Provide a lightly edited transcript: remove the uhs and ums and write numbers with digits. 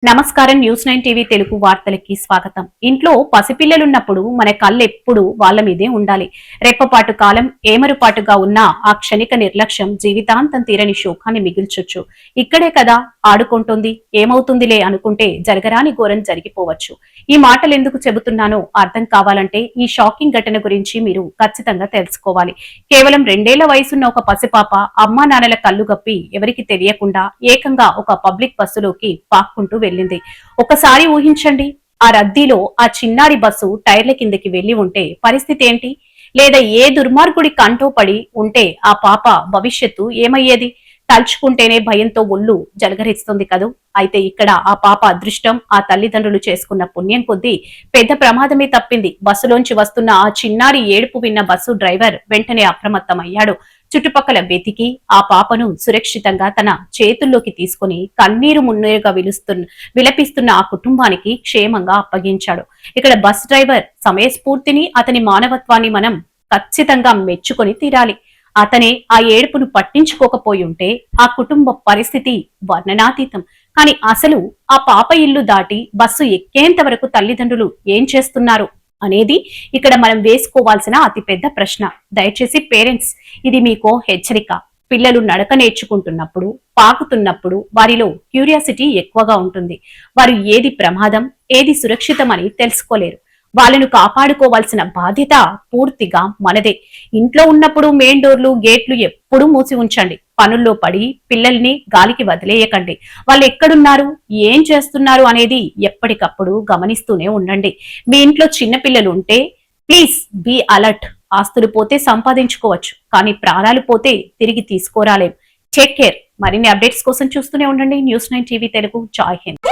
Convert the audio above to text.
నమస్కారం. News 9 TV Telugu వార్తలకి స్వాగతం. ఇంట్లో పసిపిల్లలున్నప్పుడు మన కళ్ళు ఎప్పుడు వాళ్ళ మీదే ఉండాలి. రెప్పపాటు కాలం ఏమరుపాటుగా ఉన్న ఆ క్షణిక నిర్లక్ష్యం జీవితాంతం తీరని శోకాన్ని మిగిల్చొచ్చు. ఇక్కడే కదా ఆడుకుంటుంది, ఏమవుతుందిలే అనుకుంటే జరగరాని ఘోరం జరిగిపోవచ్చు. ఈ మాటలు ఎందుకు చెబుతున్నానో అర్థం కావాలంటే ఈ షాకింగ్ ఘటన గురించి మీరు ఖచ్చితంగా తెలుసుకోవాలి. కేవలం 2 ఏళ్ల వయసున్న ఒక పసిపాప అమ్మా నాన్నల కళ్ళు గప్పి ఎవరికి తెలియకుండా ఏకంగా ఒక పబ్లిక్ బస్సులోకి పాక్కుంటూ వెళ్ళింది. ఒకసారి ఊహించండి, ఆ రద్దీలో ఆ చిన్నారి బస్సు టైర్ల కిందకి వెళ్లి ఉంటే పరిస్థితి ఏంటి? లేదా ఏ దుర్మార్గుడి కంటో పడి ఉంటే ఆ పాప భవిష్యత్తు ఏమయ్యేది? తలుచుకుంటేనే భయంతో ఒళ్ళు జలగరిస్తుంది కదూ. అయితే ఇక్కడ ఆ పాప అదృష్టం, ఆ తల్లిదండ్రులు చేసుకున్న పుణ్యం కొద్దీ పెద్ద ప్రమాదమే తప్పింది. బస్సులోంచి వస్తున్న ఆ చిన్నారి ఏడుపు విన్న బస్సు డ్రైవర్ వెంటనే అప్రమత్తమయ్యాడు. చుట్టుపక్కల వెతికి ఆ పాపను సురక్షితంగా తన చేతుల్లోకి తీసుకుని కన్నీరు మున్నీరుగా విలపిస్తున్న ఆ కుటుంబానికి క్షేమంగా అప్పగించాడు. ఇక్కడ బస్ డ్రైవర్ సమయస్ఫూర్తిని, అతని మానవత్వాన్ని మనం ఖచ్చితంగా మెచ్చుకొని తీరాలి. అతనే ఆ ఏడుపును పట్టించుకోకపోయి ఉంటే ఆ కుటుంబ పరిస్థితి వర్ణనాతీతం. కానీ అసలు ఆ పాప ఇల్లు దాటి బస్సు ఎక్కేంత వరకు తల్లిదండ్రులు ఏం చేస్తున్నారు అనేది ఇక్కడ మనం వేసుకోవాల్సిన అతిపెద్ద ప్రశ్న. దయచేసి పేరెంట్స్, ఇది మీకో హెచ్చరిక. పిల్లలు నడక నేర్చుకుంటున్నప్పుడు, పాకుతున్నప్పుడు వారిలో క్యూరియాసిటీ ఎక్కువగా ఉంటుంది. వారు ఏది ప్రమాదం, ఏది సురక్షితం అని తెలుసుకోలేరు. వాళ్ళను కాపాడుకోవాల్సిన బాధ్యత పూర్తిగా మనదే. ఇంట్లో ఉన్నప్పుడు మెయిన్ డోర్లు, గేట్లు ఎప్పుడూ మూసి ఉంచండి. పనుల్లో పడి పిల్లల్ని గాలికి వదిలేయకండి. వాళ్ళు ఎక్కడున్నారు, ఏం చేస్తున్నారు అనేది ఎప్పటికప్పుడు గమనిస్తూనే ఉండండి. మీ ఇంట్లో చిన్న పిల్లలు ఉంటే ప్లీజ్ బీ అలర్ట్. ఆస్తులు పోతే సంపాదించుకోవచ్చు, కానీ ప్రాణాలు పోతే తిరిగి తీసుకోరాలేం. Take care. మరిన్ని అప్డేట్స్ కోసం చూస్తూనే ఉండండి న్యూస్ 9 టీవీ తెలుగు. జై హింద్.